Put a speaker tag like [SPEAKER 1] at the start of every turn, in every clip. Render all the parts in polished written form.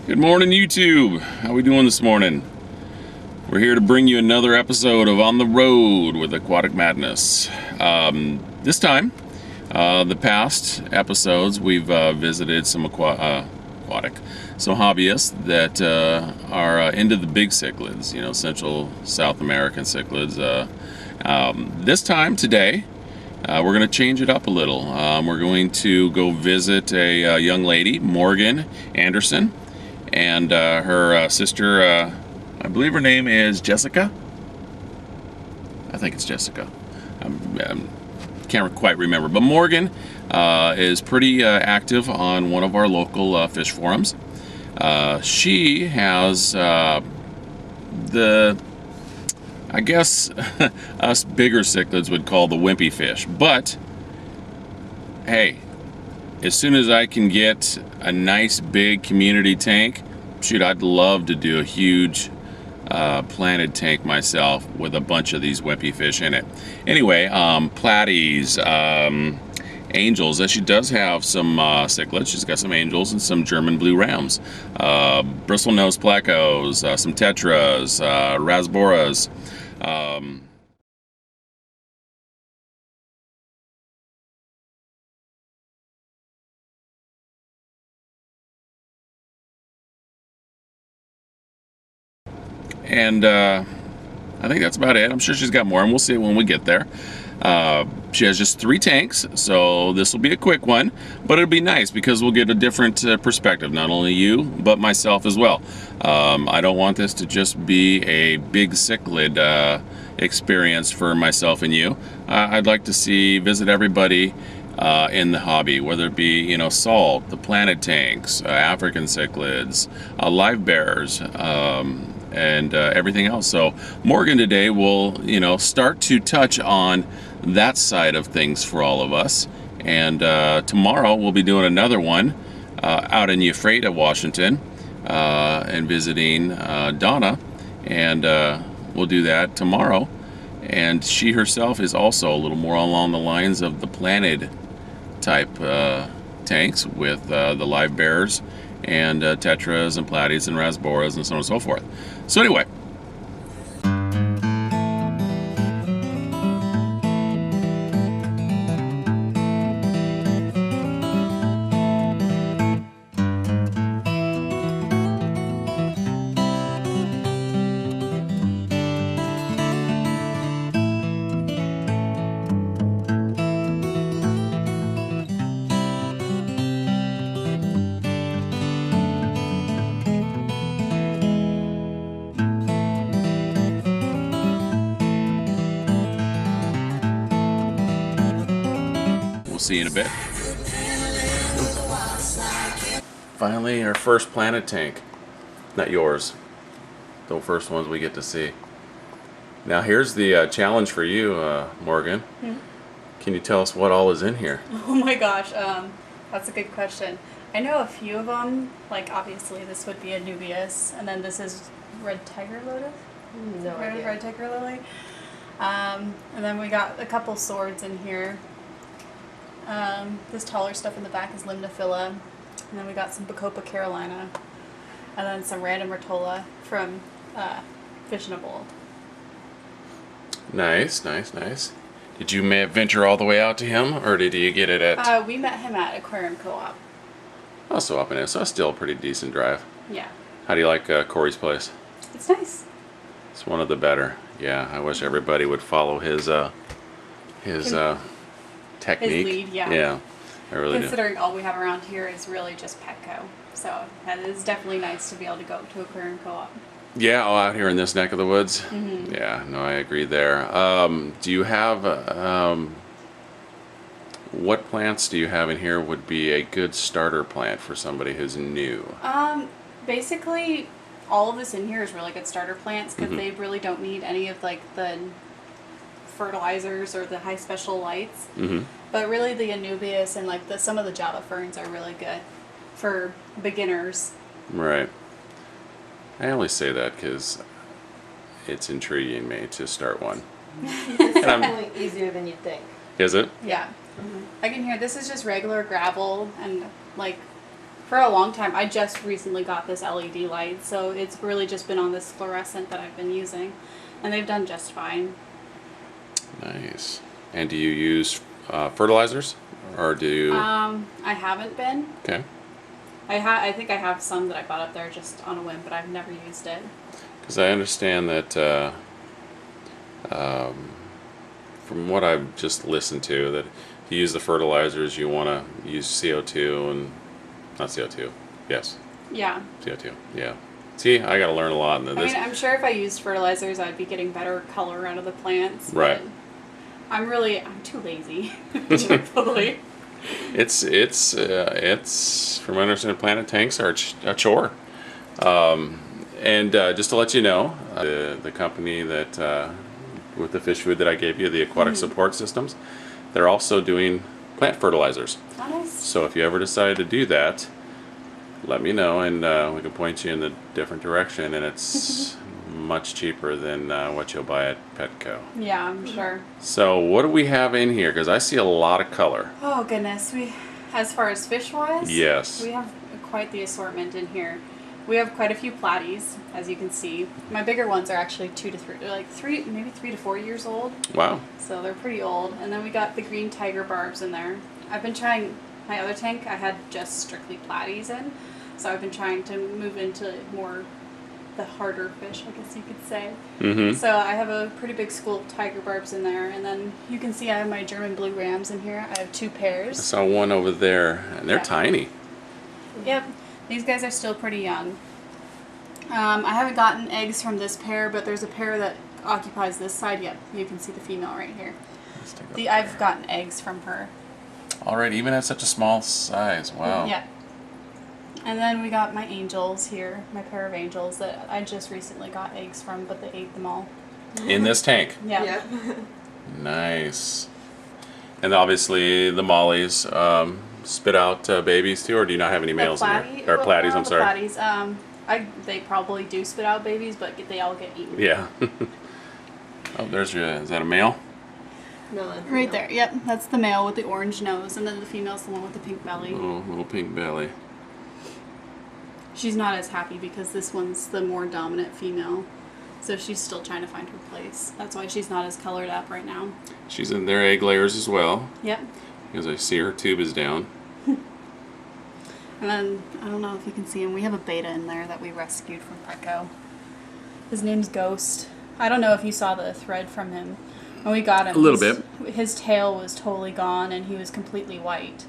[SPEAKER 1] Good morning, YouTube. How we doing this morning? We're here to bring you another episode of On the Road with Aquatic Madness. This time, the past episodes, we've visited some some hobbyists that are into the big cichlids, Central South American cichlids. This time, today, we're going to change it up a little. We're going to go visit a young lady, Morgan Anderson, and her sister, I believe her name is Jessica. I think it's Jessica. Can't quite remember. But Morgan is pretty active on one of our local fish forums. She has I guess us bigger cichlids would call the wimpy fish. But, hey, as soon as I can get a nice big community tank, shoot, I'd love to do a huge planted tank myself with a bunch of these wimpy fish in it. Anyway, platies, angels. She does have some cichlids. She's got some angels and some German blue rams, bristlenose plecos, some tetras, rasboras. And I think that's about it. I'm sure she's got more, and we'll see when we get there. She has just 3 tanks, so this will be a quick one, but it'll be nice because we'll get a different perspective, not only you, but myself as well. I don't want this to just be a big cichlid experience for myself and you. I'd like to visit everybody in the hobby, whether it be, salt, the planted tanks, African cichlids, live bears, and everything else. So Morgan today will, start to touch on that side of things for all of us. And tomorrow we'll be doing another one out in Ephrata, Washington, and visiting Donna. And we'll do that tomorrow. And she herself is also a little more along the lines of the planted type tanks with the live bears and tetras and platies and rasboras and so on and so forth. So anyway, we'll see you in a bit. Finally, our first planted tank. Not yours. The first ones we get to see. Now here's the challenge for you, Morgan. Can you tell us what all is in here?
[SPEAKER 2] Oh my gosh, that's a good question. I know a few of them, like obviously this would be a Nubius, and then this is red tiger lotus?
[SPEAKER 3] No idea.
[SPEAKER 2] Red tiger lily. And then we got a couple swords in here. This taller stuff in the back is Limnophila. And then we got some Bacopa Carolina. And then some random Rotula from Fish in a Bowl.
[SPEAKER 1] Nice, nice, nice. Did you venture all the way out to him, or did you get it at...
[SPEAKER 2] We met him at Aquarium Co-op.
[SPEAKER 1] Oh, so up in it. So that's still a pretty decent drive.
[SPEAKER 2] Yeah.
[SPEAKER 1] How do you like Corey's place?
[SPEAKER 2] It's nice.
[SPEAKER 1] It's one of the better. Yeah, I wish everybody would follow his technique.
[SPEAKER 2] His lead, yeah.
[SPEAKER 1] Yeah, I really do.
[SPEAKER 2] Considering all we have around here is really just Petco. So that is definitely nice to be able to go to Aquarium Co-op.
[SPEAKER 1] Yeah, out here in this neck of the woods.
[SPEAKER 2] Mm-hmm.
[SPEAKER 1] Yeah, no, I agree there. Do you have what plants do you have in here would be a good starter plant for somebody who's new?
[SPEAKER 2] Basically, all of this in here is really good starter plants because they really don't need any of like the fertilizers or the high special lights. But really, the Anubias and like some of the Java ferns are really good for beginners.
[SPEAKER 1] Right. I only say that because it's intriguing me to start one.
[SPEAKER 3] It's definitely easier than you'd think.
[SPEAKER 1] Is it?
[SPEAKER 2] Yeah. Like in here, this is just regular gravel and like for a long time. I just recently got this LED light, so it's really just been on this fluorescent that I've been using, and they've done just fine.
[SPEAKER 1] Nice. And do you use fertilizers, or do you?
[SPEAKER 2] I haven't been.
[SPEAKER 1] Okay.
[SPEAKER 2] I think I have some that I bought up there just on a whim, but I've never used it.
[SPEAKER 1] Because I understand that from what I've just listened to, that if you use the fertilizers, you want to use CO2 and not CO2. Yes,
[SPEAKER 2] Yeah.
[SPEAKER 1] CO2. Yeah. See, I got to learn a lot in
[SPEAKER 2] I
[SPEAKER 1] this.
[SPEAKER 2] mean, I'm sure if I used fertilizers, I'd be getting better color out of the plants.
[SPEAKER 1] Right.
[SPEAKER 2] But I'm too lazy. Truthfully.
[SPEAKER 1] It's from what I understand, planted tanks are a chore. And just to let you know, the company that with the fish food that I gave you, the Aquatic Support Systems, they're also doing plant fertilizers.
[SPEAKER 2] Oh, nice.
[SPEAKER 1] So if you ever decide to do that, let me know, and we can point you in the different direction. And it's much cheaper than what you'll buy at Petco.
[SPEAKER 2] Yeah, I'm sure.
[SPEAKER 1] So what do we have in here? Because I see a lot of color.
[SPEAKER 2] Oh goodness, as far as fish wise,
[SPEAKER 1] Yes.
[SPEAKER 2] we have quite the assortment in here. We have quite a few platies, as you can see. My bigger ones are actually 2 to 3, maybe 3 to 4 years old.
[SPEAKER 1] Wow.
[SPEAKER 2] So they're pretty old. And then we got the green tiger barbs in there. I've been trying, my other tank, I had just strictly platies in. So I've been trying to move into more the harder fish, I guess you could say.
[SPEAKER 1] Mm-hmm.
[SPEAKER 2] So I have a pretty big school of tiger barbs in there. And then you can see I have my German blue rams in here. I have 2
[SPEAKER 1] I
[SPEAKER 2] pairs.
[SPEAKER 1] saw one over there, and they're
[SPEAKER 2] Yeah.
[SPEAKER 1] tiny.
[SPEAKER 2] Yep. These guys are still pretty young. I haven't gotten eggs from this pair, but there's a pair that occupies this side. Yep, you can see the female right here.
[SPEAKER 1] Let's take a look
[SPEAKER 2] I've
[SPEAKER 1] there.
[SPEAKER 2] gotten eggs from her.
[SPEAKER 1] All right, even at such a small size. Wow.
[SPEAKER 2] Yeah. And then we got my angels here, my pair of angels that I just recently got eggs from, but they ate them all.
[SPEAKER 1] In this tank.
[SPEAKER 2] Yeah.
[SPEAKER 3] Yep.
[SPEAKER 1] Nice. And obviously the mollies spit out babies too, or do you not have any males in there? Or platies, I'm sorry.
[SPEAKER 2] The platies, they probably do spit out babies, but they all get eaten.
[SPEAKER 1] Yeah. Oh, there's your. Is that a male?
[SPEAKER 3] No, that's
[SPEAKER 2] Right
[SPEAKER 3] no.
[SPEAKER 2] there. Yep, that's the male with the orange nose, and then the female's the one with the pink belly.
[SPEAKER 1] Oh, little pink belly.
[SPEAKER 2] She's not as happy because this one's the more dominant female. So she's still trying to find her place. That's why she's not as colored up right now.
[SPEAKER 1] She's in their egg layers as well,
[SPEAKER 2] Yep.
[SPEAKER 1] because I see her tube is down.
[SPEAKER 2] And then, I don't know if you can see him, we have a beta in there that we rescued from Petco. His name's Ghost. I don't know if you saw the thread from him. When we got him,
[SPEAKER 1] A little bit.
[SPEAKER 2] His tail was totally gone and he was completely white.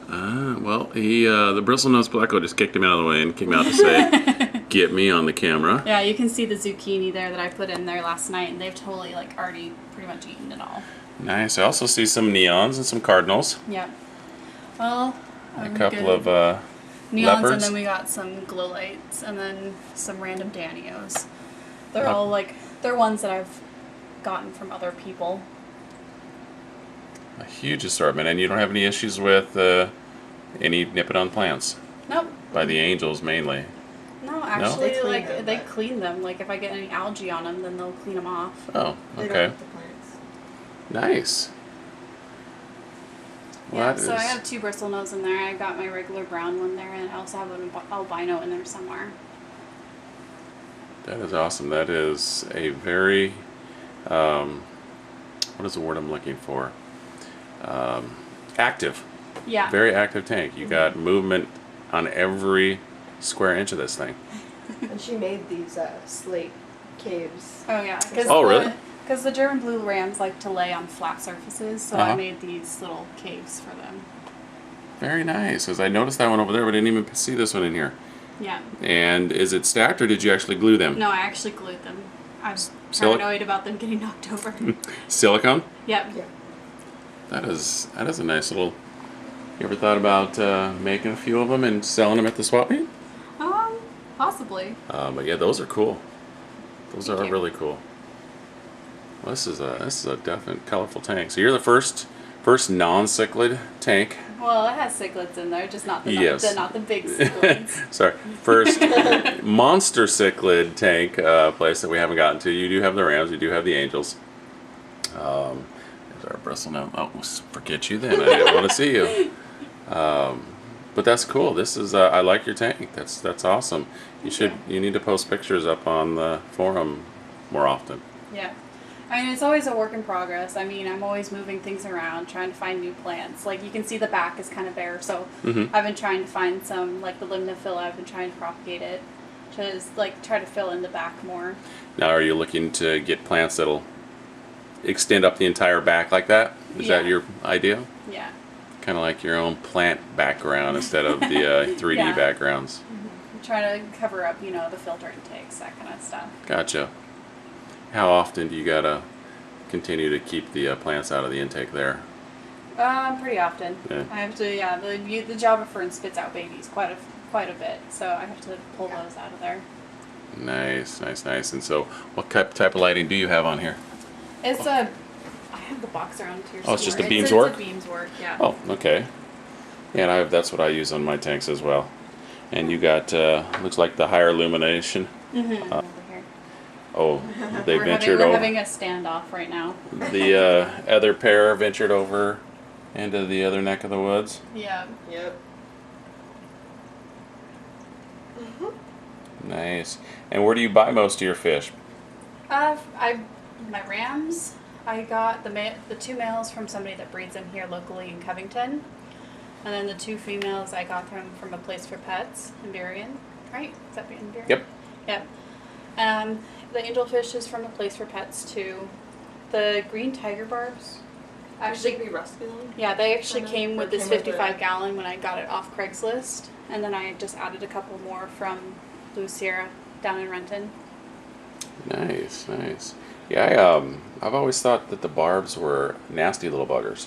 [SPEAKER 1] Well, the bristlenose blacko just kicked him out of the way and came out to say, "Get me on the camera."
[SPEAKER 2] Yeah, you can see the zucchini there that I put in there last night, and they've totally already pretty much eaten it all.
[SPEAKER 1] Nice. I also see some neons and some cardinals.
[SPEAKER 2] Yep. Well,
[SPEAKER 1] A couple of
[SPEAKER 2] neons,
[SPEAKER 1] leopards.
[SPEAKER 2] and then we got some glow lights, and then some random Danios. They're
[SPEAKER 1] Yep.
[SPEAKER 2] all they're ones that I've gotten from other people.
[SPEAKER 1] a huge assortment, and you don't have any issues with any nip-it-on plants
[SPEAKER 2] Nope.
[SPEAKER 1] by the angels mainly.
[SPEAKER 2] No, actually,
[SPEAKER 3] They clean them,
[SPEAKER 2] they
[SPEAKER 3] but-
[SPEAKER 2] clean them. Like if I get any algae on them, then they'll clean them off.
[SPEAKER 1] Oh,
[SPEAKER 3] They
[SPEAKER 1] okay.
[SPEAKER 3] don't eat the plants.
[SPEAKER 1] Nice. Well,
[SPEAKER 2] Yeah.
[SPEAKER 1] that
[SPEAKER 2] So I
[SPEAKER 1] is-
[SPEAKER 2] have 2 bristlenose in there. I got my regular brown one there, and I also have an albino in there somewhere.
[SPEAKER 1] That is awesome. That is a very, what is the word I'm looking for? Active.
[SPEAKER 2] Yeah.
[SPEAKER 1] Very active tank. You got movement on every square inch of this thing.
[SPEAKER 3] And she made these slate caves.
[SPEAKER 2] Oh yeah.
[SPEAKER 1] Oh, really?
[SPEAKER 2] Because the German blue rams like to lay on flat surfaces, so
[SPEAKER 1] Uh-huh.
[SPEAKER 2] I made these little caves for them.
[SPEAKER 1] Very nice. Because I noticed that one over there, but I didn't even see this one in here.
[SPEAKER 2] Yeah.
[SPEAKER 1] And is it stacked, or did you actually glue them?
[SPEAKER 2] No, I actually glued them. I was
[SPEAKER 1] Silic-
[SPEAKER 2] paranoid about them getting knocked over.
[SPEAKER 1] Silicone?
[SPEAKER 2] Yep.
[SPEAKER 3] Yeah.
[SPEAKER 1] That is a nice little. You ever thought about making a few of them and selling them at the swap meet?
[SPEAKER 2] Possibly.
[SPEAKER 1] But yeah, those are cool. Those
[SPEAKER 2] Thank
[SPEAKER 1] are
[SPEAKER 2] you.
[SPEAKER 1] really cool. Well, this is a definite colorful tank. So you're the first non-cichlid tank.
[SPEAKER 2] Well, it has cichlids in there, just not the
[SPEAKER 1] Yes.
[SPEAKER 2] not the big cichlids.
[SPEAKER 1] Sorry, first monster cichlid tank place that we haven't gotten to. You do have the Rams. You do have the Angels. There's our bristle now. Oh, forget you then. I didn't want to see you. But that's cool. This is I like your tank. That's awesome. You need to post pictures up on the forum more often.
[SPEAKER 2] Yeah. I mean, it's always a work in progress. I mean, I'm always moving things around, trying to find new plants. Like, you can see the back is kind of bare, so I've been trying to find some, like the limnophylla, I've been trying to propagate it, to, like, try to fill in the back more.
[SPEAKER 1] Now, are you looking to get plants that'll extend up the entire back like that? Is that your idea?
[SPEAKER 2] Yeah.
[SPEAKER 1] Kind of like your own plant background instead of the 3D
[SPEAKER 2] Yeah.
[SPEAKER 1] backgrounds.
[SPEAKER 2] I'm trying to cover up, the filter intakes, that kind of stuff.
[SPEAKER 1] Gotcha. How often do you gotta continue to keep the plants out of the intake there?
[SPEAKER 2] Pretty often.
[SPEAKER 1] Yeah.
[SPEAKER 2] I have to, the Java fern spits out babies quite a bit, so I have to pull those out of there.
[SPEAKER 1] Nice, nice, nice. And so, what type of lighting do you have on here?
[SPEAKER 2] It's I have the box around here.
[SPEAKER 1] Oh, it's just a
[SPEAKER 2] somewhere.
[SPEAKER 1] beams
[SPEAKER 2] It's
[SPEAKER 1] work?
[SPEAKER 2] a beams work, yeah.
[SPEAKER 1] Oh, okay. Yeah, and that's what I use on my tanks as well. And you got looks like the higher illumination.
[SPEAKER 2] Over here.
[SPEAKER 1] Oh, they
[SPEAKER 2] We're
[SPEAKER 1] ventured
[SPEAKER 2] having
[SPEAKER 1] over.
[SPEAKER 2] a standoff right now.
[SPEAKER 1] The other pair ventured over into the other neck of the woods.
[SPEAKER 2] Yeah.
[SPEAKER 3] Yep.
[SPEAKER 1] Nice. And where do you buy most of your fish?
[SPEAKER 2] My rams. I got the 2 males from somebody that breeds them here locally in Covington, and then the 2 females I got them from a place for pets in Berrien. Right? Is that in Berrien?
[SPEAKER 1] Yep.
[SPEAKER 2] Yep. The angelfish is from a place for pets too. The green tiger barbs.
[SPEAKER 3] Actually, we rescued them.
[SPEAKER 2] Yeah, they actually
[SPEAKER 3] Kinda,
[SPEAKER 2] came
[SPEAKER 3] or
[SPEAKER 2] with this
[SPEAKER 3] came with
[SPEAKER 2] 55 gallon when I got it off Craigslist, and then I just added a couple more from Blue Sierra down in Renton.
[SPEAKER 1] Nice, nice. Yeah, I've always thought that the barbs were nasty little buggers.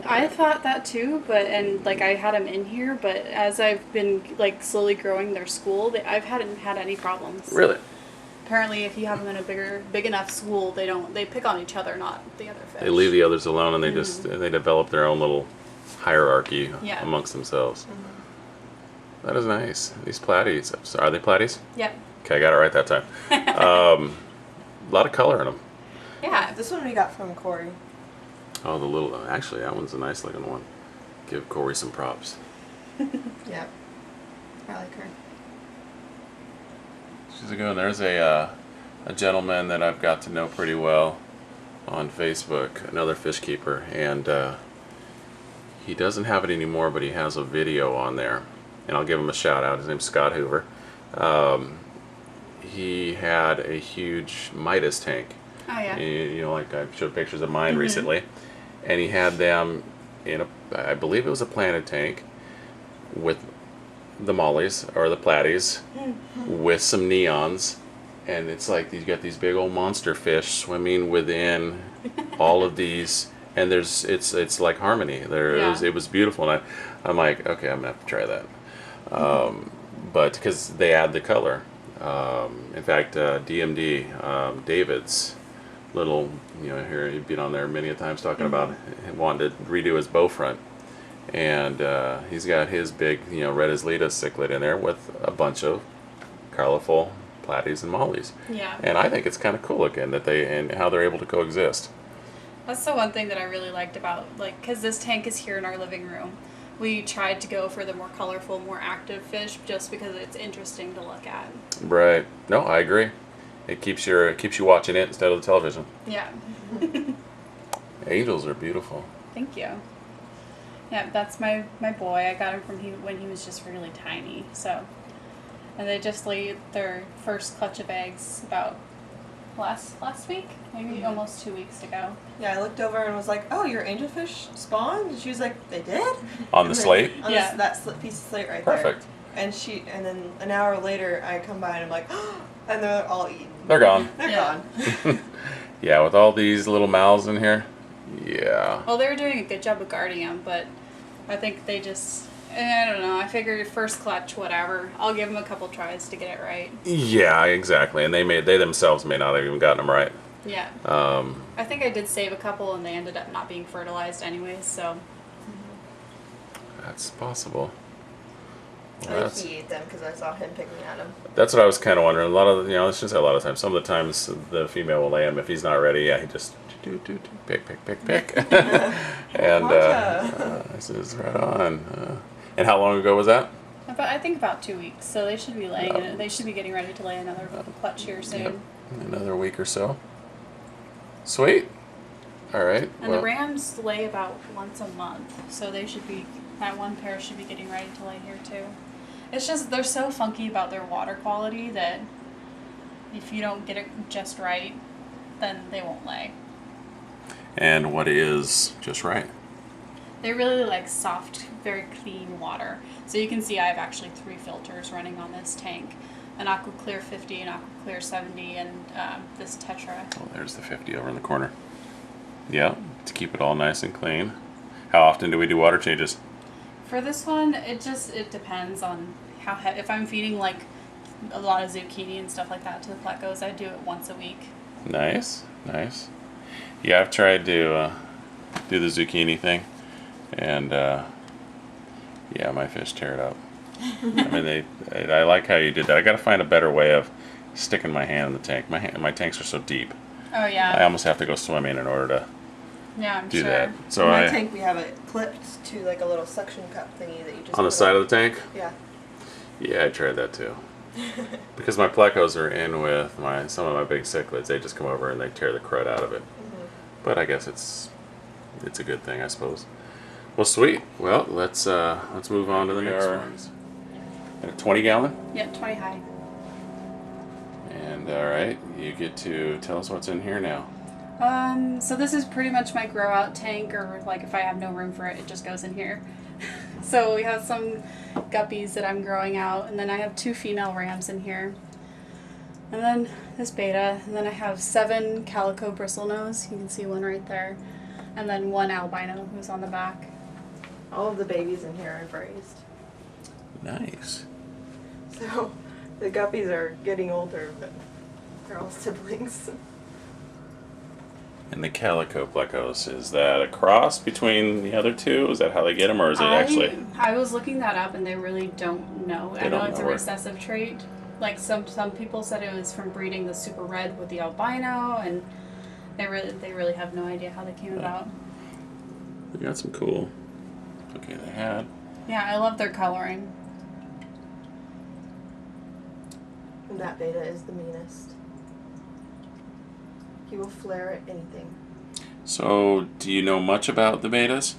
[SPEAKER 2] I thought that too, but I had them in here, but as I've been slowly growing their school, I hadn't had any problems.
[SPEAKER 1] Really?
[SPEAKER 2] Apparently, if you have them in a big enough school, they pick on each other, not the other fish.
[SPEAKER 1] They leave the others alone and they develop their own little hierarchy
[SPEAKER 2] Yeah.
[SPEAKER 1] amongst themselves. That is nice. These platies, are they platies?
[SPEAKER 2] Yep.
[SPEAKER 1] Okay, I got it right that time. A lot of color in them.
[SPEAKER 2] Yeah.
[SPEAKER 3] This one we got from Corey.
[SPEAKER 1] Oh, actually, that one's a nice looking one. Give Corey some props.
[SPEAKER 3] Yep. I like her.
[SPEAKER 1] She's a good one. There's a gentleman that I've got to know pretty well on Facebook, another fish keeper, and he doesn't have it anymore, but he has a video on there, and I'll give him a shout out. His name's Scott Hoover. He had a huge Midas tank.
[SPEAKER 2] Oh yeah.
[SPEAKER 1] Like I showed pictures of mine recently, and he had them in I believe it was a planted tank with the mollies or the platies with some neons, and it's like you got these big old monster fish swimming within all of these, and it's like harmony. It was beautiful, and I'm like, okay, I'm gonna have to try that. But because they add the color. In fact, DMD, David's little, here he'd been on there many a times talking about wanting to redo his bow front, and he's got his big, red as Lita cichlid in there with a bunch of colorful platies and mollies.
[SPEAKER 2] Yeah.
[SPEAKER 1] And I think it's kind of cool looking and how they're able to coexist.
[SPEAKER 2] That's the one thing that I really liked about, because this tank is here in our living room. We tried to go for the more colorful, more active fish just because it's interesting to look at.
[SPEAKER 1] Right. No, I agree. It keeps you watching it instead of the television.
[SPEAKER 2] Yeah.
[SPEAKER 1] Angels are beautiful.
[SPEAKER 2] Thank you. Yeah, that's my boy. I got him from when he was just really tiny. So, and they just laid their first clutch of eggs about last week, maybe almost 2 weeks ago.
[SPEAKER 3] Yeah, I looked over and was like, "Oh, your angelfish spawned?" And she was like, "They did."
[SPEAKER 1] On the slate?
[SPEAKER 3] On
[SPEAKER 2] Yeah.
[SPEAKER 3] that piece of slate right there.
[SPEAKER 1] Perfect.
[SPEAKER 3] And then an hour later, I come by and I'm like, and they're all eaten.
[SPEAKER 1] They're gone.
[SPEAKER 3] They're
[SPEAKER 2] Yeah.
[SPEAKER 3] gone.
[SPEAKER 1] Yeah, with all these little mouths in here. Yeah.
[SPEAKER 2] Well, they were doing a good job of guarding them, but I think they just, I don't know. I figured first clutch, whatever. I'll give them a couple tries to get it right.
[SPEAKER 1] Yeah, exactly. And they themselves may not have even gotten them right.
[SPEAKER 2] Yeah. I think I did save a couple, and they ended up not being fertilized anyways. So.
[SPEAKER 1] That's possible.
[SPEAKER 3] I think he ate them because I saw him picking at them.
[SPEAKER 1] That's what I was kind of wondering. A lot of, let's just say a lot of times. Some of the times the female will lay him. If he's not ready, yeah, he just pick. And this is right on. And how long ago was that?
[SPEAKER 2] I think about 2 weeks. So they should be laying. They should be getting ready to lay another clutch here soon.
[SPEAKER 1] Yep. Another week or so. Sweet. All right.
[SPEAKER 2] And the rams lay about once a month, so they should be. That one pair should be getting ready to lay here too. It's just they're so funky about their water quality that if you don't get it just right, then they won't lay.
[SPEAKER 1] And what is just right?
[SPEAKER 2] They really like soft, very clean water. So you can see I have actually 3 filters running on this tank. An AquaClear 50, an AquaClear 70, and this Tetra.
[SPEAKER 1] Oh, there's the 50 over in the corner. Yeah, to keep it all nice and clean. How often do we do water changes?
[SPEAKER 2] For this one, it depends on how if I'm feeding like a lot of zucchini and stuff like that to the plecos, I do it once a week.
[SPEAKER 1] Nice, nice. Yeah, I've tried to do the zucchini thing, and yeah, my fish tear it up. I mean, I like how you did that. I got to find a better way of sticking my hand in the tank. My tanks are so deep.
[SPEAKER 2] Oh yeah.
[SPEAKER 1] I almost have to go swimming in order to
[SPEAKER 2] I'm
[SPEAKER 1] do
[SPEAKER 2] sure.
[SPEAKER 1] that. So
[SPEAKER 3] In my tank, we have it clipped to like a little suction cup thingy that you just
[SPEAKER 1] on the
[SPEAKER 3] put
[SPEAKER 1] side
[SPEAKER 3] on.
[SPEAKER 1] of the tank.
[SPEAKER 3] Yeah.
[SPEAKER 1] Yeah, I tried that too. Because my plecos are in with some of my big cichlids. They just come over and they tear the crud out of it. But I guess it's a good thing, I suppose. Well, sweet. Well, let's move on to the next ones. A 20 gallon.
[SPEAKER 2] Yeah, 20 high.
[SPEAKER 1] And all right, you get to tell us what's in here now.
[SPEAKER 2] So this is pretty much my grow out tank, or like if I have no room for it, it just goes in here. So we have some guppies that I'm growing out, and then I have 2 female rams in here. And then this beta, and then I have 7 calico bristlenose, you can see one right there, and then 1 albino who's on the back.
[SPEAKER 3] All of the babies in here are raised.
[SPEAKER 1] Nice.
[SPEAKER 3] So the guppies are getting older, but they're all siblings.
[SPEAKER 1] And the calico plecos, is that a cross between the other two? Is that how they get them, or is it actually?
[SPEAKER 2] I was looking that up, and they really don't know. I know it's a recessive trait. Like some people said it was from breeding the super red with the albino, and they really have no idea how they came about.
[SPEAKER 1] We got some cool. Okay, they had.
[SPEAKER 2] Yeah, I love their coloring.
[SPEAKER 3] And that beta is the meanest. He will flare at anything.
[SPEAKER 1] So, do you know much about the betas?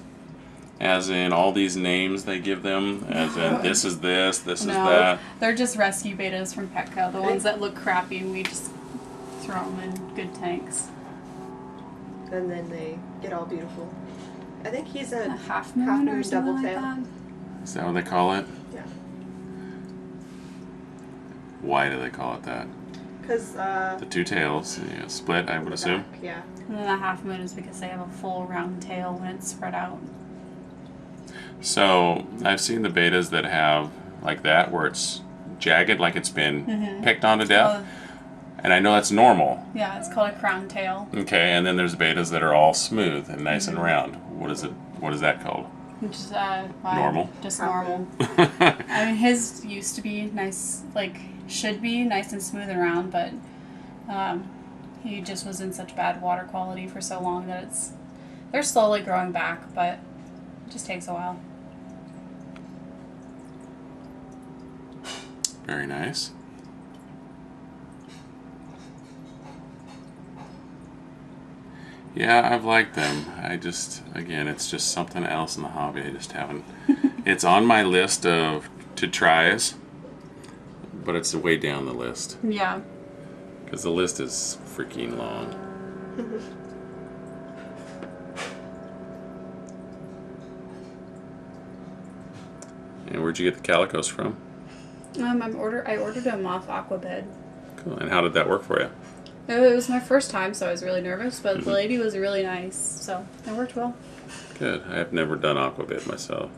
[SPEAKER 1] As in all these names they give them? As in this is this, this is that?
[SPEAKER 2] They're just rescue betas from Petco. The ones that look crappy, and we just throw them in good tanks.
[SPEAKER 3] And then they get all beautiful. I think he's a
[SPEAKER 2] half moon or something
[SPEAKER 3] double
[SPEAKER 2] like
[SPEAKER 3] tail.
[SPEAKER 2] that.
[SPEAKER 1] Is that what they call it?
[SPEAKER 3] Yeah.
[SPEAKER 1] Why do they call it that?
[SPEAKER 3] Because
[SPEAKER 1] The 2 tails, split, I would assume.
[SPEAKER 3] back, yeah.
[SPEAKER 2] And then the half moon is because they have a full round tail when it's spread out.
[SPEAKER 1] So, I've seen the betas that have like that, where it's jagged, like it's been picked on to death. And I know that's normal.
[SPEAKER 2] Yeah, it's called a crown tail.
[SPEAKER 1] Okay, and then there's betas that are all smooth and nice and round. What is that called?
[SPEAKER 2] Which is
[SPEAKER 1] Normal?
[SPEAKER 2] Just normal. I mean, his used to be nice, like should be nice and smooth and round, but he just was in such bad water quality for so long that they're slowly growing back, but it just takes a while.
[SPEAKER 1] Very nice. Yeah, I've liked them. Again, it's just something else in the hobby. I just haven't. It's on my list to tries, but it's way down the list.
[SPEAKER 2] Yeah.
[SPEAKER 1] Because the list is freaking long. And where'd you get the calicos from?
[SPEAKER 2] I ordered them off Aquabed.
[SPEAKER 1] Cool. And how did that work for you?
[SPEAKER 2] It was my first time, so I was really nervous, but the lady was really nice, so it worked well.
[SPEAKER 1] Good. I have never done aquabid myself.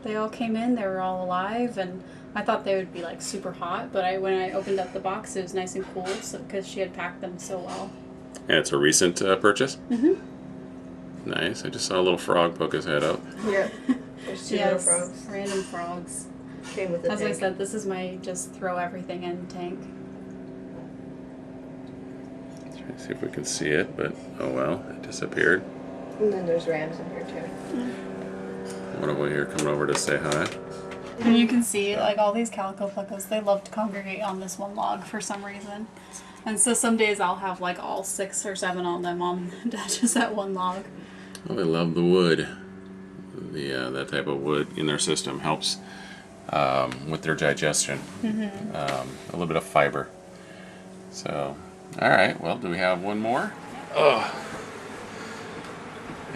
[SPEAKER 2] They all came in, they were all alive, and I thought they would be like super hot, but when I opened up the box, it was nice and cool because she had packed them so well.
[SPEAKER 1] And it's a recent purchase?
[SPEAKER 2] Mm-hmm.
[SPEAKER 1] Nice. I just saw a little frog poke his head up.
[SPEAKER 3] Yeah. There's 2 little frogs.
[SPEAKER 2] Random frogs.
[SPEAKER 3] Came with the
[SPEAKER 2] As
[SPEAKER 3] tank.
[SPEAKER 2] I said, this is my just throw everything in tank.
[SPEAKER 1] Trying to see if we can see it, but oh well, it disappeared.
[SPEAKER 3] And then there's rams in here too.
[SPEAKER 1] one over here coming over to say hi.
[SPEAKER 2] And you can see, like, all these calico plecos, they love to congregate on this one log for some reason. And so some days I'll have, like, all 6 or 7 of them on just that one log.
[SPEAKER 1] Well, they love the wood. That type of wood in their system helps with their digestion. A little bit of fiber. So, all right. Well, do we have one more? Oh.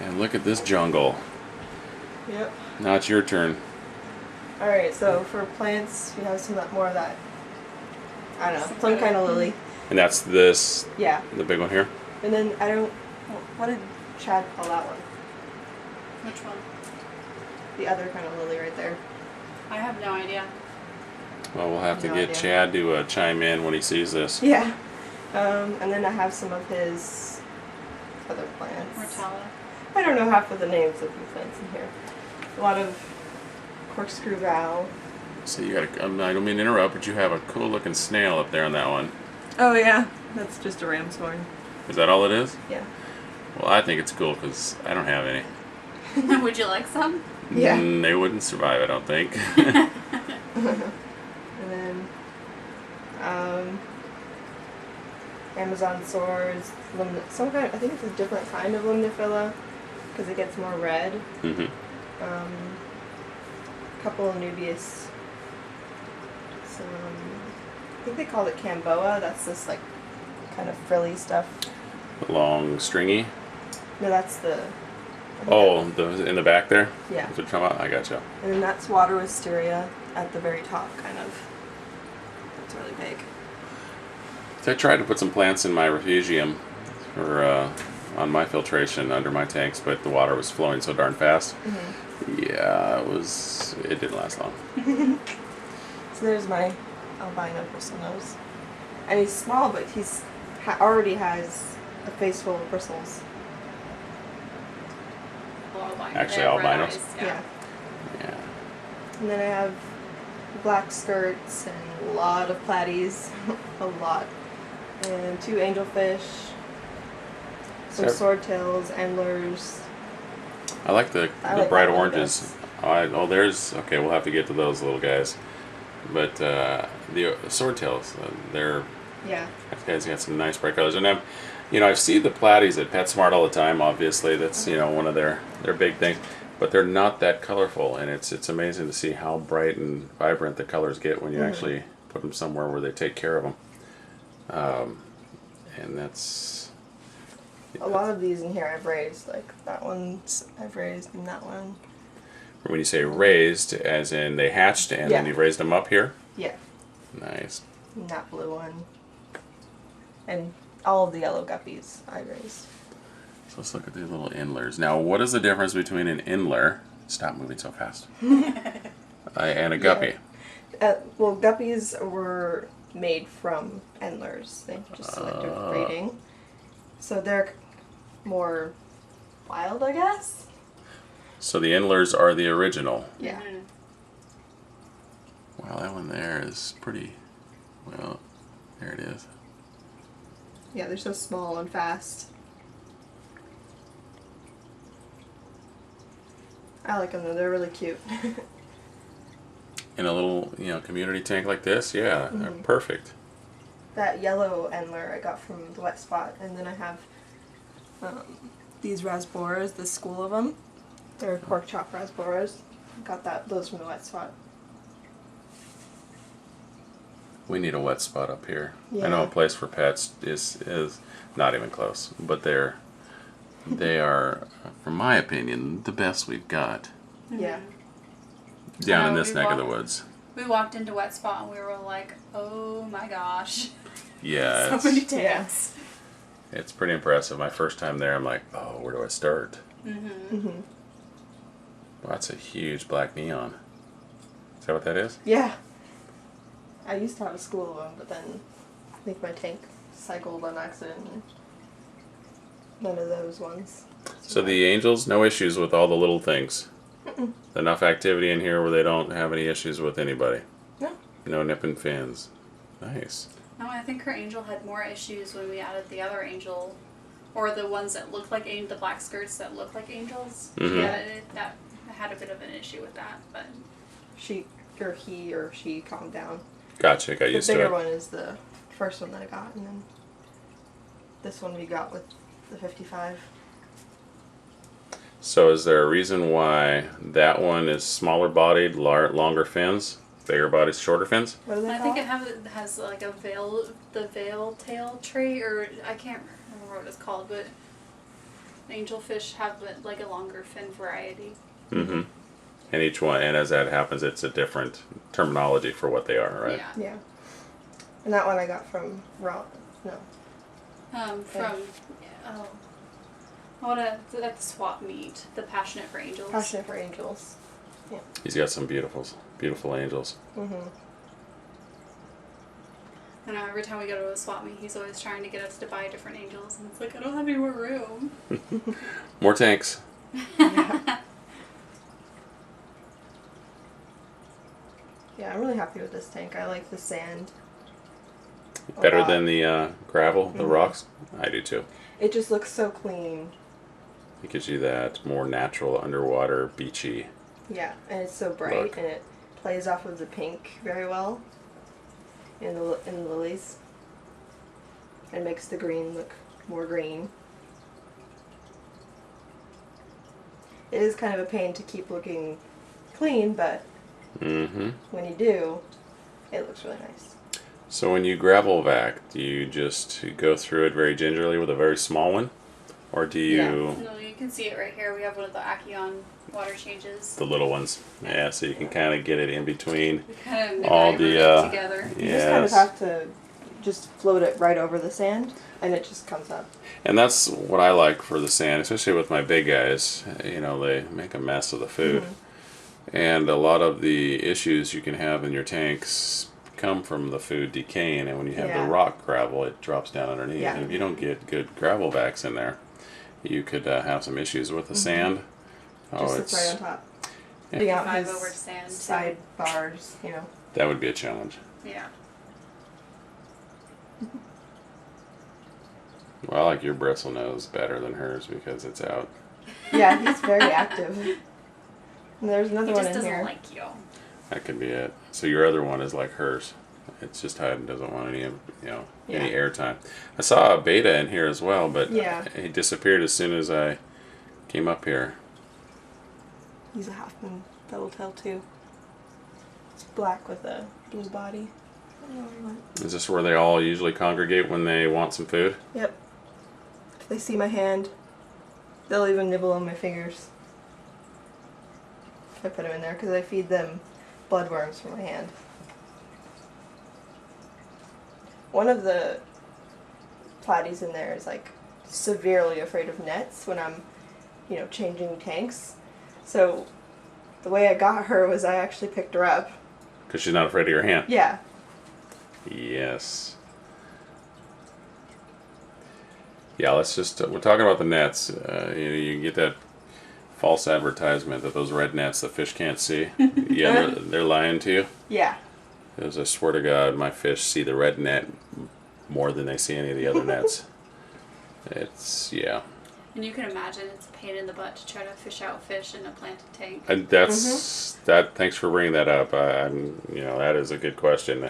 [SPEAKER 1] And look at this jungle.
[SPEAKER 3] Yep.
[SPEAKER 1] Now it's your turn.
[SPEAKER 3] Alright, so for plants, we have some more of that. I don't know, some kind of lily.
[SPEAKER 1] And that's this,
[SPEAKER 3] Yeah.
[SPEAKER 1] the big one here?
[SPEAKER 3] And then what did Chad call that one?
[SPEAKER 2] Which one?
[SPEAKER 3] The other kind of lily right there.
[SPEAKER 2] I have no idea.
[SPEAKER 1] Well, we'll have to
[SPEAKER 3] No
[SPEAKER 1] get
[SPEAKER 3] idea.
[SPEAKER 1] Chad to chime in when he sees this.
[SPEAKER 3] Yeah. And then I have some of his other plants.
[SPEAKER 2] Mortella.
[SPEAKER 3] I don't know half of the names of the plants in here. A lot of corkscrew vow.
[SPEAKER 1] So you got I don't mean to interrupt, but you have a cool looking snail up there on that one.
[SPEAKER 3] Oh yeah, that's just a ram's horn.
[SPEAKER 1] Is that all it is?
[SPEAKER 3] Yeah.
[SPEAKER 1] Well, I think it's cool because I don't have any.
[SPEAKER 2] Would you like some?
[SPEAKER 3] Yeah.
[SPEAKER 1] They wouldn't survive, I don't think.
[SPEAKER 3] And then Amazon swords, some kind. I think it's a different kind of limnifilla because it gets more red.
[SPEAKER 1] Mm-hmm.
[SPEAKER 3] Couple of Nubius. Some, I think they called it Camboa. That's this like kind of frilly stuff.
[SPEAKER 1] Long, stringy.
[SPEAKER 3] No, that's the. I think
[SPEAKER 1] Oh, in the back there?
[SPEAKER 3] Yeah.
[SPEAKER 1] That's what you're talking about? I gotcha.
[SPEAKER 3] And then that's water wisteria at the very top, kind of. It's really big.
[SPEAKER 1] So I tried to put some plants in my refugium for on my filtration under my tanks, but the water was flowing so darn fast. Yeah, it didn't last long.
[SPEAKER 3] So there's my albino bristlenose. And he's small, but he's already has a face full of bristles.
[SPEAKER 1] Actually,
[SPEAKER 2] They have red
[SPEAKER 1] albinos?
[SPEAKER 2] eyes,
[SPEAKER 3] Yeah.
[SPEAKER 1] Yeah.
[SPEAKER 3] And then I have black skirts and a lot of platies. A lot. And 2 angelfish. Some
[SPEAKER 1] So-
[SPEAKER 3] swordtails, anglers.
[SPEAKER 1] I like the
[SPEAKER 3] like
[SPEAKER 1] bright
[SPEAKER 3] that one
[SPEAKER 1] oranges. Okay, we'll have to get to those little guys. But the swordtails, they're
[SPEAKER 3] Yeah.
[SPEAKER 1] that guy's got some nice bright colors. And I've seen the platies at PetSmart all the time. Obviously, that's one of their big things. But they're not that colorful, and it's amazing to see how bright and vibrant the colors get when you actually put them somewhere where they take care of them. And that's
[SPEAKER 3] A lot of these in here I've raised. Like that one's I've raised and that one.
[SPEAKER 1] when you say raised, as in they hatched and then
[SPEAKER 3] Yeah.
[SPEAKER 1] you've raised them up here.
[SPEAKER 3] Yeah.
[SPEAKER 1] Nice.
[SPEAKER 3] And that blue one. And all of the yellow guppies I raised.
[SPEAKER 1] So let's look at these little inlers. Now, what is the difference between an inler? Stop moving so fast. And a guppy.
[SPEAKER 3] Well, guppies were made from endlers. They just selected breeding. So they're more wild, I guess?
[SPEAKER 1] So the inlers are the original.
[SPEAKER 3] Yeah.
[SPEAKER 1] Wow, that one there is pretty. Well, there it is.
[SPEAKER 3] Yeah, they're so small and fast. I like them though, they're really cute.
[SPEAKER 1] In a little, community tank like this, yeah, they're perfect.
[SPEAKER 3] That yellow endler I got from the wet spot, and then I have these rasboras, the school of them. They're pork chop rasboras. Got those from the wet spot.
[SPEAKER 1] We need a wet spot up here. I
[SPEAKER 3] Yeah.
[SPEAKER 1] know a place for pets is not even close, but they are, from my opinion, the best we've got
[SPEAKER 3] Yeah.
[SPEAKER 1] down in
[SPEAKER 2] know,
[SPEAKER 1] this
[SPEAKER 2] we
[SPEAKER 1] neck of the
[SPEAKER 2] walked-
[SPEAKER 1] woods.
[SPEAKER 2] We walked into Wet Spot and we were like, oh my gosh.
[SPEAKER 1] Yeah,
[SPEAKER 2] So many
[SPEAKER 1] it's,
[SPEAKER 2] tanks.
[SPEAKER 1] it's pretty impressive. My first time there, I'm like, oh, where do I start?
[SPEAKER 3] Mm-hmm.
[SPEAKER 1] Well, that's a huge black neon. Is that what that is?
[SPEAKER 3] Yeah. I used to have a school of them, but then I think my tank cycled on accident. And none of those ones.
[SPEAKER 1] So the angels, no issues with all the little things. Enough activity in here where they don't have any issues with anybody.
[SPEAKER 3] No.
[SPEAKER 1] No nipping fins. Nice.
[SPEAKER 2] No, I think her angel had more issues when we added the other angel, or the ones that look like the black skirts that look like angels.
[SPEAKER 1] Mhm.
[SPEAKER 2] Yeah, that had a bit of an issue with that, but
[SPEAKER 3] He or she calmed down.
[SPEAKER 1] Gotcha, got
[SPEAKER 3] The
[SPEAKER 1] used to
[SPEAKER 3] bigger
[SPEAKER 1] it.
[SPEAKER 3] one is the first one that I got, and then this one we got with the 55.
[SPEAKER 1] So is there a reason why that one is smaller bodied, longer fins, bigger bodies, shorter fins?
[SPEAKER 3] What do they
[SPEAKER 2] I
[SPEAKER 3] call
[SPEAKER 2] think it has like a the veil tail trait, or I can't remember what it's called, but angelfish have like a longer fin variety.
[SPEAKER 1] Mm-hmm. And each one, and as that happens, it's a different terminology for what they are, right?
[SPEAKER 2] Yeah.
[SPEAKER 3] Yeah. And that one I got from
[SPEAKER 2] From at the swap meet, the Passionate for Angels.
[SPEAKER 3] Passionate for Angels. Yeah.
[SPEAKER 1] He's got some beautiful angels.
[SPEAKER 3] Mhm.
[SPEAKER 2] And every time we go to a swap meet, he's always trying to get us to buy different angels, and it's like, I don't have any more room.
[SPEAKER 1] More tanks.
[SPEAKER 3] Yeah. Yeah, I'm really happy with this tank. I like the sand. a
[SPEAKER 1] Better
[SPEAKER 3] lot.
[SPEAKER 1] than the gravel, the
[SPEAKER 3] Mhm.
[SPEAKER 1] rocks? I do too.
[SPEAKER 3] It just looks so clean.
[SPEAKER 1] It gives you that more natural underwater beachy.
[SPEAKER 3] Yeah, and it's so bright,
[SPEAKER 1] Look.
[SPEAKER 3] and it plays off of the pink very well in the lilies. It makes the green look more green. It is kind of a pain to keep looking clean, but
[SPEAKER 1] Mm-hmm.
[SPEAKER 3] when you do, it looks really nice.
[SPEAKER 1] So when you gravel vac, do you just go through it very gingerly with a very small one? Or do you...
[SPEAKER 3] Yeah.
[SPEAKER 2] No, you can see it right here. We have one of the Akion water changes.
[SPEAKER 1] The little ones. Yeah, so you can kind of get it in between.
[SPEAKER 2] We kind of
[SPEAKER 1] All
[SPEAKER 2] MacGyvered
[SPEAKER 1] the,
[SPEAKER 2] it together.
[SPEAKER 3] You just kind of
[SPEAKER 1] Yes.
[SPEAKER 3] have to just float it right over the sand, and it just comes up.
[SPEAKER 1] And that's what I like for the sand, especially with my big guys. You know, they make a mess of the food. And a lot of the issues you can have in your tanks come from the food decaying, and when you have
[SPEAKER 3] Yeah.
[SPEAKER 1] the rock gravel, it drops down underneath.
[SPEAKER 3] Yeah.
[SPEAKER 1] And if you don't get good gravel vacs in there, you could have some issues with the sand.
[SPEAKER 3] Just sits right on top.
[SPEAKER 1] Yeah.
[SPEAKER 3] Putting out
[SPEAKER 2] 55
[SPEAKER 3] his
[SPEAKER 2] over sand, too.
[SPEAKER 3] side bars, you know.
[SPEAKER 1] That would be a challenge.
[SPEAKER 2] Yeah.
[SPEAKER 1] Well, I like your bristle nose better than hers because it's out.
[SPEAKER 3] Yeah, he's very active. And there's another
[SPEAKER 2] He
[SPEAKER 3] one
[SPEAKER 2] just
[SPEAKER 3] in
[SPEAKER 2] doesn't
[SPEAKER 3] here.
[SPEAKER 2] like you.
[SPEAKER 1] That could be it. So your other one is like hers. It's just hiding, doesn't want any, any
[SPEAKER 3] Yeah.
[SPEAKER 1] airtime. I saw a beta in here as well, but
[SPEAKER 3] Yeah.
[SPEAKER 1] he disappeared as soon as I came up here.
[SPEAKER 3] He's a half moon double tail too. It's black with a blue body. I don't know where he went.
[SPEAKER 1] Is this where they all usually congregate when they want some food?
[SPEAKER 3] Yep. If they see my hand, they'll even nibble on my fingers. If I put them in there, because I feed them bloodworms from my hand. One of the platies in there is like severely afraid of nets when I'm, changing tanks. So the way I got her was I actually picked her up.
[SPEAKER 1] Because she's not afraid of your hand.
[SPEAKER 3] Yeah.
[SPEAKER 1] Yes. Yeah, let's just, we're talking about the nets. You get that false advertisement that those red nets the fish can't see. Yeah, they're lying to you.
[SPEAKER 3] Yeah.
[SPEAKER 1] Because I swear to God, my fish see the red net more than they see any of the other nets. It's, yeah.
[SPEAKER 2] And you can imagine it's a pain in the butt to try to fish out fish in a planted tank.
[SPEAKER 1] And that's, thanks for bringing that up. That is a good question.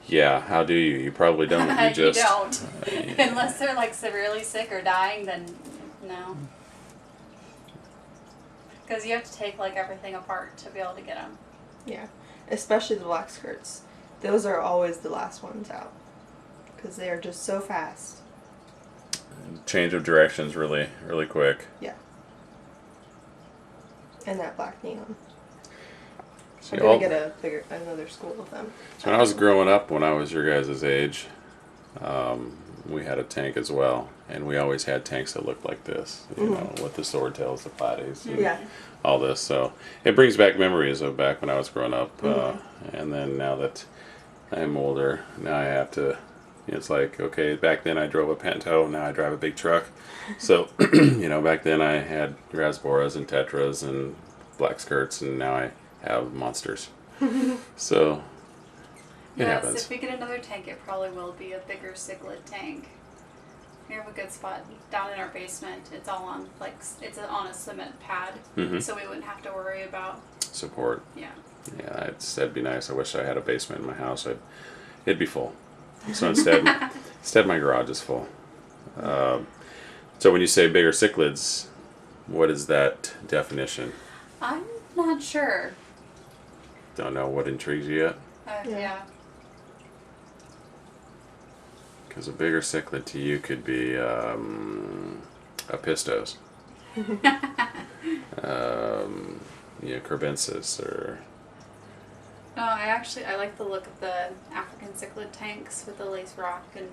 [SPEAKER 1] Yeah, how do you? You probably don't. You just...
[SPEAKER 2] You don't. Unless they're like severely sick or dying, then no. Because you have to take like everything apart to be able to get them.
[SPEAKER 3] Yeah. Especially the black skirts. Those are always the last ones out. Because they are just so fast.
[SPEAKER 1] Change of directions really, really quick.
[SPEAKER 3] Yeah. And that black neon.
[SPEAKER 1] See,
[SPEAKER 3] I'm gonna get another school of them.
[SPEAKER 1] So when I was growing up, when I was your guys' age, we had a tank as well, and we always had tanks that looked like this, with the swordtails, the platies, and
[SPEAKER 3] Yeah.
[SPEAKER 1] all this. So it brings back memories of back when I was growing up, and then now that I'm older, now I have to. It's like, okay, back then I drove a Pinto, now I drive a big truck. So, back then I had Rasboras and Tetras and black skirts, and now I have monsters. So, it
[SPEAKER 2] Yes,
[SPEAKER 1] happens.
[SPEAKER 2] if we get another tank, it probably will be a bigger cichlid tank. We have a good spot down in our basement. It's all on it's on a cement pad, so we wouldn't have to worry about
[SPEAKER 1] Support.
[SPEAKER 2] Yeah.
[SPEAKER 1] Yeah, that'd be nice. I wish I had a basement in my house. It'd be full. So instead my garage is full. So when you say bigger cichlids, what is that definition?
[SPEAKER 2] I'm not sure.
[SPEAKER 1] Don't know what intrigues you yet?
[SPEAKER 2] Yeah.
[SPEAKER 1] Because a bigger cichlid to you could be a pistos. Crebensis or...
[SPEAKER 2] No, I like the look of the African cichlid tanks with the lace rock and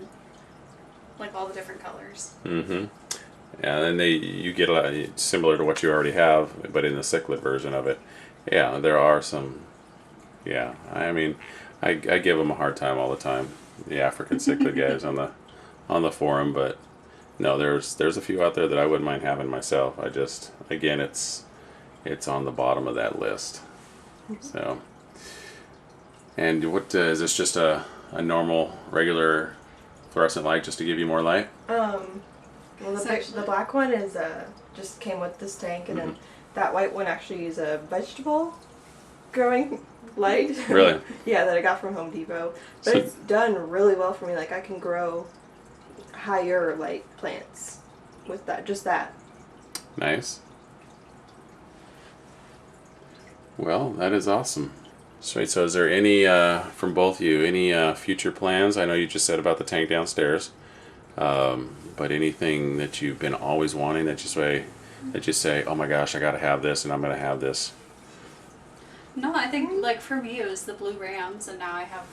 [SPEAKER 2] like all the different colors.
[SPEAKER 1] Mm-hmm. Yeah, and then you get a lot similar to what you already have, but in the cichlid version of it. Yeah, there are some. Yeah, I mean, I give them a hard time all the time. The African cichlid guys on the forum, but no, there's a few out there that I wouldn't mind having myself. Again, it's on the bottom of that list. So, and what is this? Just a normal, regular fluorescent light, just to give you more light?
[SPEAKER 3] Well, the black one is just came with this tank, and then that white one actually is a vegetable growing light.
[SPEAKER 1] Really?
[SPEAKER 3] Yeah, that I got from Home Depot. But it's done really well for me. Like, I can grow higher light plants with that. Just that.
[SPEAKER 1] Nice. Well, that is awesome. Sweet. So is there any, from both of you, any future plans? I know you just said about the tank downstairs. But anything that you've been always wanting that you say, oh my gosh, I gotta have this and I'm gonna have this?
[SPEAKER 2] No, I think like for me it was the blue rams, and now I have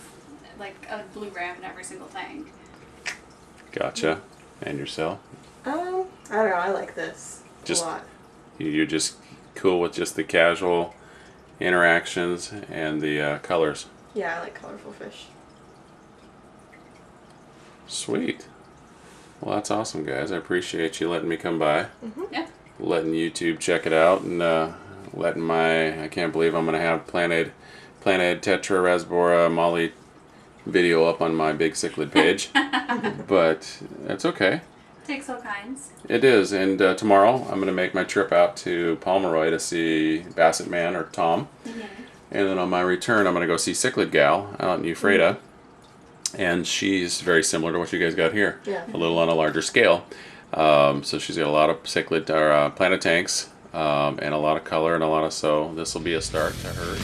[SPEAKER 2] like a blue ram in every single tank.
[SPEAKER 1] Gotcha. And yourself?
[SPEAKER 3] I don't know. I like this a lot.
[SPEAKER 1] You're just cool with just the casual interactions and the colors.
[SPEAKER 3] Yeah, I like colorful fish.
[SPEAKER 1] Sweet. Well, that's awesome, guys. I appreciate you letting me come by.
[SPEAKER 2] Yeah.
[SPEAKER 1] Letting YouTube check it out, and letting I can't believe I'm going to have Planted Tetra Rasbora Molly video up on my big cichlid page. But that's okay.
[SPEAKER 2] Takes all kinds.
[SPEAKER 1] It is, and tomorrow I'm going to make my trip out to Pomeroy to see Basset Man or Tom. And then on my return I'm going to go see Cichlid Gal out in Ephrata. And she's very similar to what you guys got here.
[SPEAKER 3] Yeah.
[SPEAKER 1] A little on a larger scale. So she's got a lot of cichlid or planted tanks, and a lot of color and a lot of, so this will be a start to her.